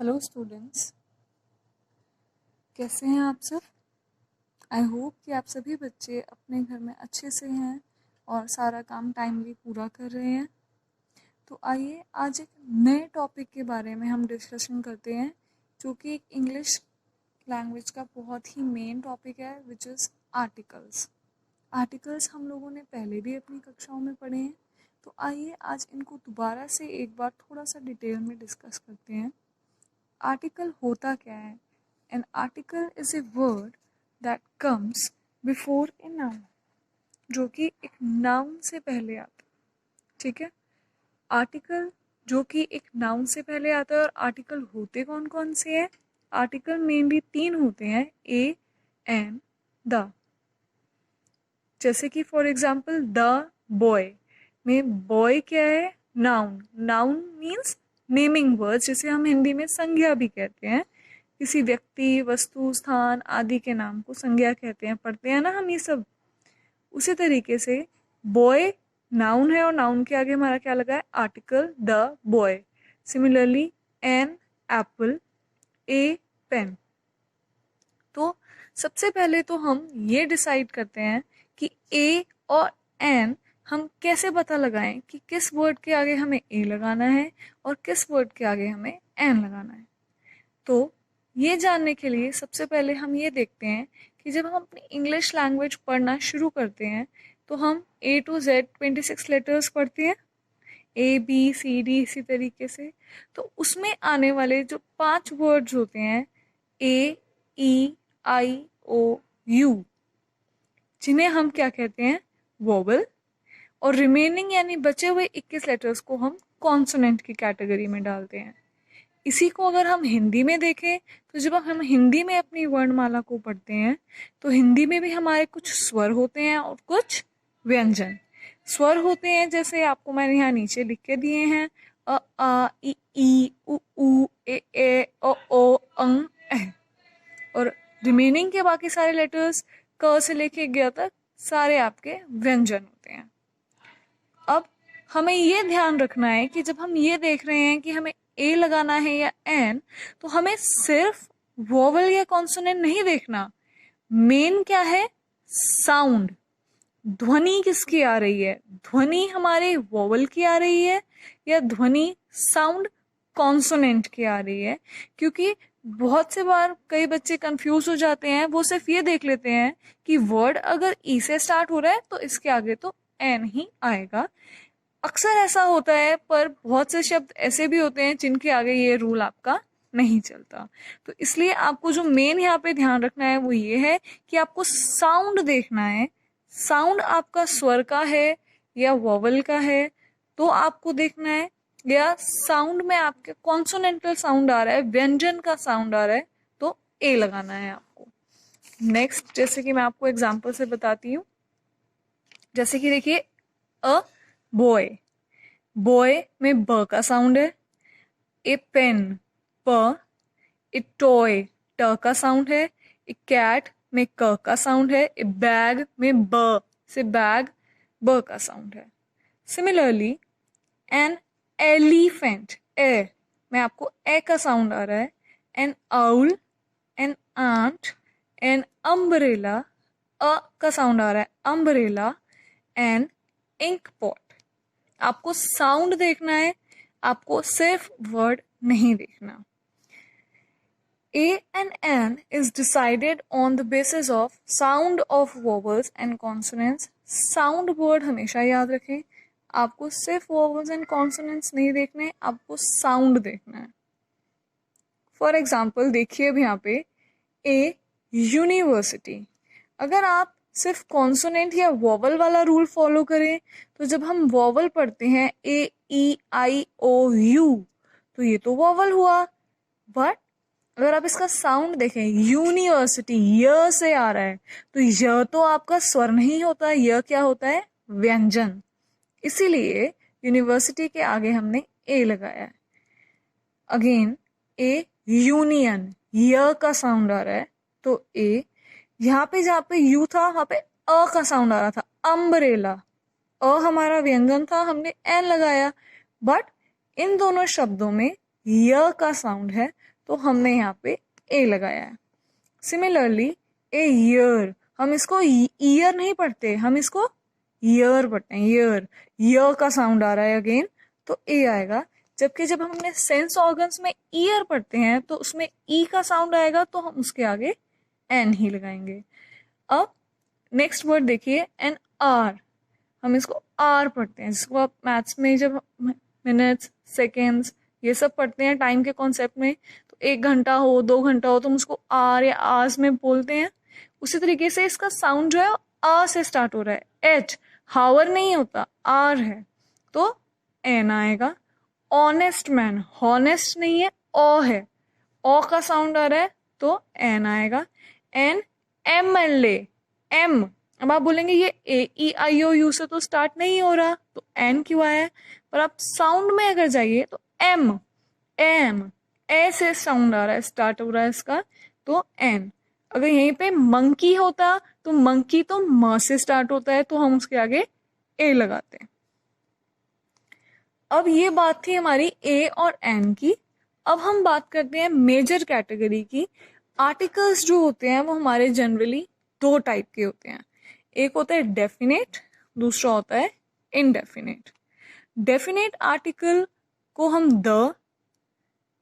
Hello students, कैसे हैं आप सब। आई होप कि आप सभी बच्चे अपने घर में अच्छे से हैं और सारा काम टाइमली पूरा कर रहे हैं। तो आइए आज एक नए टॉपिक के बारे में हम डिस्कशन करते हैं, जो कि एक इंग्लिश लैंग्वेज का बहुत ही मेन टॉपिक है, विच इज़ आर्टिकल्स। आर्टिकल्स हम लोगों ने पहले भी अपनी कक्षाओं में पढ़े हैं, तो आइए आज इनको दोबारा से एक बार थोड़ा सा डिटेल में डिस्कस करते हैं। आर्टिकल होता क्या है? An article is a word that comes before a noun, जो कि एक नाउन से पहले आता है। ठीक है, आर्टिकल जो कि एक नाउन से पहले आता है। और आर्टिकल होते कौन कौन से हैं? आर्टिकल मेनली 3 होते हैं, ए, एन, द। जैसे कि फॉर एग्जाम्पल द बॉय में बॉय क्या है? Noun. Noun means naming word, जिसे हम हिंदी में संज्ञा भी कहते हैं। किसी व्यक्ति, वस्तु, स्थान आदि के नाम को संज्ञा कहते हैं। पढ़ते हैं ना हम ये सब। उसी तरीके से बॉय नाउन है और नाउन के आगे हमारा क्या लगा है? Article the boy. Similarly an apple, a pen. तो सबसे पहले तो हम ये डिसाइड करते हैं कि ए और एन हम कैसे पता लगाएं कि किस वर्ड के आगे हमें ए लगाना है और किस वर्ड के आगे हमें एन लगाना है। तो ये जानने के लिए सबसे पहले हम ये देखते हैं कि जब हम अपनी इंग्लिश लैंग्वेज पढ़ना शुरू करते हैं तो हम A to Z 26 लेटर्स पढ़ते हैं, A B C D इसी तरीके से। तो उसमें आने वाले जो 5 वर्ड्स होते हैं, A E I O U, जिन्हें हम क्या कहते हैं? वोवेल। और रिमेनिंग यानी बचे हुए 21 लेटर्स को हम कॉन्सोनेंट की कैटेगरी में डालते हैं। इसी को अगर हम हिंदी में देखें तो जब हम हिंदी में अपनी वर्णमाला को पढ़ते हैं तो हिंदी में भी हमारे कुछ स्वर होते हैं और कुछ व्यंजन। स्वर होते हैं जैसे आपको मैंने यहाँ नीचे लिख के दिए हैं, अ आ इ ई उ ऊ ए ओ अंग एह। और रिमेनिंग के बाकी सारे लेटर्स क से लेके ग तक सारे आपके व्यंजन होते हैं। अब हमें ये ध्यान रखना है कि जब हम ये देख रहे हैं कि हमें ए लगाना है या एन, तो हमें सिर्फ वोवेल या कॉन्सोनेंट नहीं देखना। मेन क्या है? साउंड। ध्वनि किसकी आ रही है? ध्वनि हमारे वोवेल की आ रही है या ध्वनि साउंड कॉन्सोनेंट की आ रही है? क्योंकि बहुत से बार कई बच्चे कंफ्यूज हो जाते हैं, वो सिर्फ ये देख लेते हैं कि वर्ड अगर ई से स्टार्ट हो रहा है तो इसके आगे तो एन ही आएगा। अक्सर ऐसा होता है, पर बहुत से शब्द ऐसे भी होते हैं जिनके आगे ये रूल आपका नहीं चलता। तो इसलिए आपको जो मेन यहाँ पे ध्यान रखना है वो ये है कि आपको साउंड देखना है। साउंड आपका स्वर का है या वोवेल का है तो आपको देखना है, या साउंड में आपके कॉन्सोनेंटल साउंड आ रहा है, व्यंजन का साउंड आ रहा है, तो ए लगाना है आपको। नेक्स्ट, जैसे कि मैं आपको एग्जाम्पल से बताती हूँ। जैसे कि देखिए, अ बॉय, बॉय में ब का साउंड है। ए पेन, प। ए टॉय, ट का साउंड है। ए कैट में क का साउंड है। ए बैग में ब से बैग, ब का साउंड है। सिमिलरली एन एलिफेंट, ए में आपको ए का साउंड आ रहा है। An owl, an ant, an umbrella, अ का साउंड आ रहा है, अम्ब्रेला। An ink pot. आपको साउंड देखना है, आपको सिर्फ वर्ड नहीं देखना। A and N is decided on the basis of sound of vowels and consonants. Sound word हमेशा याद रखें, आपको सिर्फ vowels and consonants नहीं देखने, आपको sound देखना है। फॉर एग्जाम्पल देखिए अब यहाँ पे ए यूनिवर्सिटी। अगर आप सिर्फ कॉन्सोनेंट या वॉवल वाला रूल फॉलो करें तो जब हम वॉवल पढ़ते हैं ए ई आई ओ यू, तो ये तो वॉवल हुआ। बट अगर आप इसका साउंड देखें, यूनिवर्सिटी य से आ रहा है, तो य तो आपका स्वर नहीं होता, य क्या होता है? व्यंजन। इसीलिए यूनिवर्सिटी के आगे हमने ए लगाया है। अगेन ए यूनियन, य का साउंड आ रहा है तो ए। यहाँ पे जहाँ पे यू था वहां पे अ का साउंड आ रहा था, अम्ब्रेला। अ हमारा व्यंजन था, हमने एन लगाया। बट इन दोनों शब्दों में य का साउंड है तो हमने यहाँ पे ए लगाया है। सिमिलरली ए ईयर, हम इसको ईयर नहीं पढ़ते, हम इसको ईयर पढ़ते हैं, ईयर। य का साउंड आ रहा है अगेन तो ए आएगा। जबकि जब हमने सेंस ऑर्गन्स में ईयर पढ़ते हैं तो उसमें ई का साउंड आएगा तो हम उसके आगे एन ही लगाएंगे। अब नेक्स्ट वर्ड देखिए एन आर, हम इसको आर पढ़ते हैं, जिसको आप मैथ्स में जब मिनट्स सेकेंड्स ये सब पढ़ते हैं टाइम के कॉन्सेप्ट में, तो 1 घंटा हो 2 घंटा हो तो हम उसको आर या आर्स में बोलते हैं। उसी तरीके से इसका साउंड जो है आ से स्टार्ट हो रहा है, एच, हावर नहीं होता, आर है तो एन आएगा। ऑनेस्ट मैन, हॉनेस्ट नहीं है, ओ है, ओ का साउंड आ रहा है तो एन आएगा। An M L A, M, अब आप बोलेंगे ये ए ई आई ओ यू से तो स्टार्ट नहीं हो रहा तो एन क्यों आया है, पर आप साउंड में अगर जाइए तो एम, एम, ए से साउंड आ रहा है, स्टार्ट हो रहा है इसका तो एन। अगर यहीं पे मंकी होता तो मंकी तो म से स्टार्ट होता है तो हम उसके आगे ए लगाते हैं। अब ये बात थी हमारी ए और एन की। अब हम बात करते हैं मेजर कैटेगरी की। आर्टिकल्स जो होते हैं वो हमारे जनरली 2 टाइप के होते हैं, एक होता है डेफिनेट, दूसरा होता है इनडेफिनेट। डेफिनेट आर्टिकल को हम द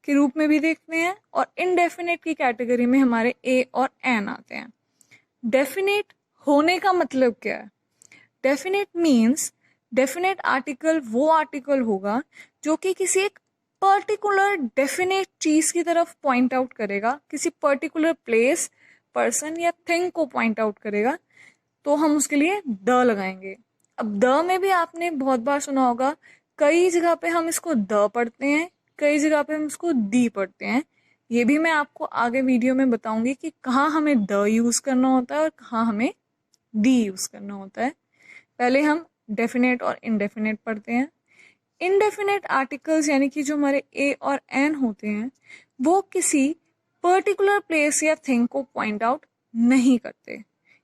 के रूप में भी देखते हैं और इनडेफिनेट की कैटेगरी में हमारे ए और एन आते हैं। डेफिनेट होने का मतलब क्या है? डेफिनेट मीन्स डेफिनेट आर्टिकल वो आर्टिकल होगा जो कि किसी एक पर्टिकुलर डेफिनेट चीज की तरफ पॉइंट आउट करेगा, किसी पर्टिकुलर प्लेस, पर्सन या थिंग को पॉइंट आउट करेगा, तो हम उसके लिए द लगाएंगे। अब द में भी आपने बहुत बार सुना होगा, कई जगह पे हम इसको द पढ़ते हैं, कई जगह पे हम इसको दी पढ़ते हैं। ये भी मैं आपको आगे वीडियो में बताऊंगी कि कहाँ हमें द यूज करना होता है और कहाँ हमें दी यूज करना होता है। पहले हम डेफिनेट और इनडेफिनेट पढ़ते हैं। इनडेफिनेट आर्टिकल्स यानी कि जो हमारे ए और एन होते हैं वो किसी पर्टिकुलर प्लेस या थिंग को पॉइंट आउट नहीं करते,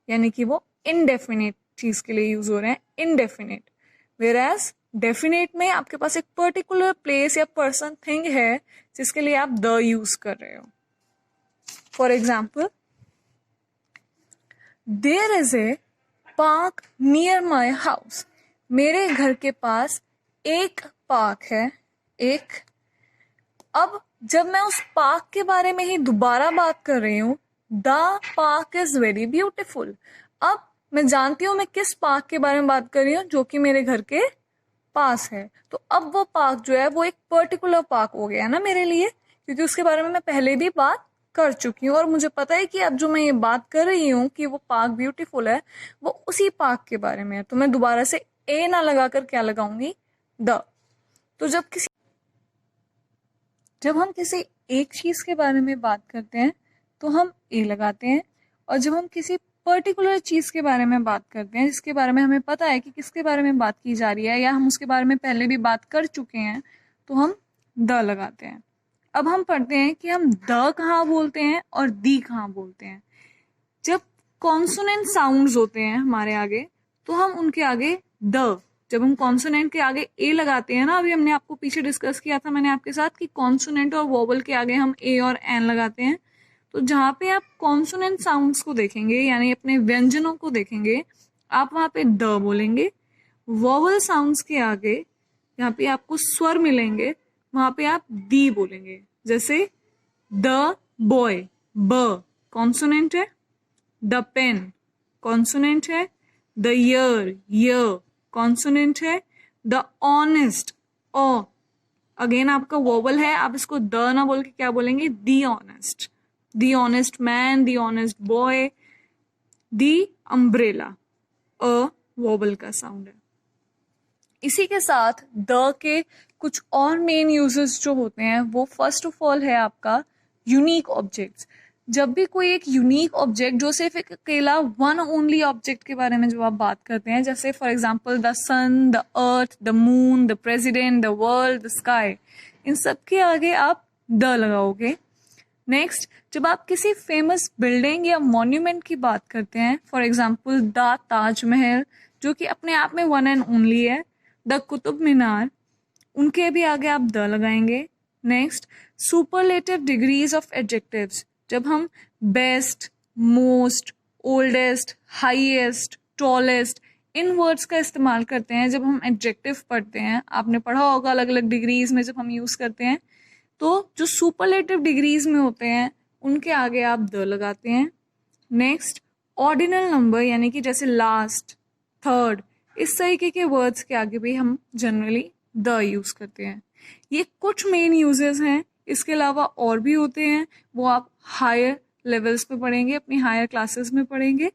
यानी कि वो इनडेफिनेट चीज के लिए यूज हो रहे हैं, इनडेफिनेट। वेयरएज डेफिनेट में आपके पास एक पर्टिकुलर प्लेस या पर्सन थिंग है जिसके लिए आप द यूज कर रहे हो। For example, there is a park near my house, मेरे घर के पास एक पार्क है, एक। अब जब मैं उस पार्क के बारे में ही दोबारा बात कर रही हूँ, the park is very beautiful. अब मैं जानती हूँ मैं किस पार्क के बारे में बात कर रही हूँ, जो कि मेरे घर के पास है। तो अब वो पार्क जो है वो एक पर्टिकुलर पार्क हो गया ना मेरे लिए, क्योंकि उसके बारे में मैं पहले भी बात कर चुकी हूँ और मुझे पता है कि अब जो मैं ये बात कर रही हूँ कि वो पार्क ब्यूटीफुल है, वो उसी पार्क के बारे में है। तो मैं दोबारा से ए ना लगाकर क्या लगाऊंगी, द। तो जब हम किसी एक चीज के बारे में बात करते हैं तो हम ए लगाते हैं, और जब हम किसी पर्टिकुलर चीज के बारे में बात करते हैं जिसके बारे में हमें पता है कि किसके बारे में बात की जा रही है या हम उसके बारे में पहले भी बात कर चुके हैं, तो हम द लगाते हैं। अब हम पढ़ते हैं कि हम द कहाँ बोलते हैं और दी कहाँ बोलते हैं। जब कॉन्सोनेंट साउंड्स होते हैं हमारे आगे तो हम उनके आगे द, जब हम कॉन्सोनेंट के आगे ए लगाते हैं ना, अभी हमने आपको पीछे डिस्कस किया था मैंने आपके साथ कि कॉन्सोनेंट और वोवल के आगे हम ए और एन लगाते हैं। तो जहाँ पे आप कॉन्सोनेंट साउंड्स को देखेंगे यानी अपने व्यंजनों को देखेंगे, आप वहाँ पे द बोलेंगे। वोवल साउंड्स के आगे यहाँ पे आपको स्वर मिलेंगे, वहाँ पे आप दी बोलेंगे। जैसे द बॉय, ब कॉन्सोनेंट है, द पेन कॉन्सोनेंट है, द ईयर, य कॉन्सोनेंट है, द ऑनेस्ट, ओ अगेन आपका वोवल है, आप इसको द ना बोल के क्या बोलेंगे, the honest, the honest man, the honest boy, the umbrella, अ वोवल का साउंड है। इसी के साथ द के कुछ और मेन यूजेस जो होते हैं वो फर्स्ट ऑफ ऑल है आपका यूनिक ऑब्जेक्ट्स। जब भी कोई एक यूनिक ऑब्जेक्ट जो सिर्फ एक अकेला वन ओनली ऑब्जेक्ट के बारे में जो आप बात करते हैं, जैसे for example the sun, the earth, the moon, the president, the world, the sky, इन सब के आगे आप द लगाओगे। नेक्स्ट, जब आप किसी फेमस बिल्डिंग या मॉन्यूमेंट की बात करते हैं, फॉर एग्जांपल द ताजमहल जो कि अपने आप में वन एंड ओनली है, द कुतुब मीनार, उनके भी आगे आप द लगाएंगे। Next, superlative degrees of adjectives, जब हम best, most, oldest, highest, tallest इन वर्ड्स का इस्तेमाल करते हैं जब हम एडजेक्टिव पढ़ते हैं। आपने पढ़ा होगा अलग अलग डिग्रीज में जब हम यूज करते हैं, तो जो सुपरलेटिव डिग्रीज में होते हैं उनके आगे आप द लगाते हैं। नेक्स्ट, ऑर्डिनल नंबर यानी कि जैसे लास्ट, थर्ड, इस तरीके के वर्ड्स के आगे भी हम जनरली द यूज करते हैं। ये कुछ मेन यूजेस हैं, इसके अलावा और भी होते हैं, वो आप हायर लेवल्स पे पढ़ेंगे, अपनी हायर क्लासेस में पढ़ेंगे।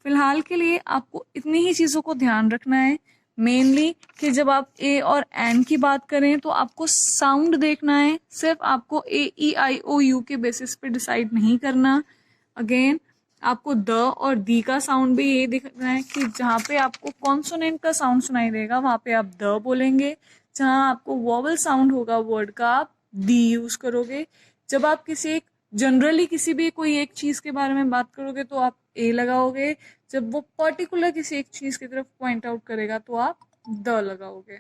फिलहाल के लिए आपको इतनी ही चीज़ों को ध्यान रखना है, मेनली कि जब आप ए और एन की बात करें तो आपको साउंड देखना है, सिर्फ आपको AEIOU के बेसिस पे डिसाइड नहीं करना। अगेन आपको द और दी का साउंड भी ये देखना है कि जहाँ पे आपको कॉन्सोनेंट का साउंड सुनाई देगा वहाँ पे आप द बोलेंगे, जहाँ आपको वॉवल साउंड होगा वर्ड का आप दी यूज करोगे। जब आप जनरली किसी भी कोई एक चीज के बारे में बात करोगे तो आप ए लगाओगे, जब वो पर्टिकुलर किसी एक चीज की तरफ पॉइंट आउट करेगा तो आप द लगाओगे।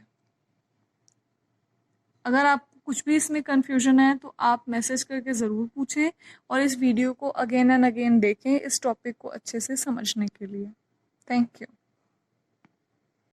अगर आपको कुछ भी इसमें कंफ्यूजन है तो आप मैसेज करके ज़रूर पूछें और इस वीडियो को अगेन एंड अगेन देखें इस टॉपिक को अच्छे से समझने के लिए। Thank you.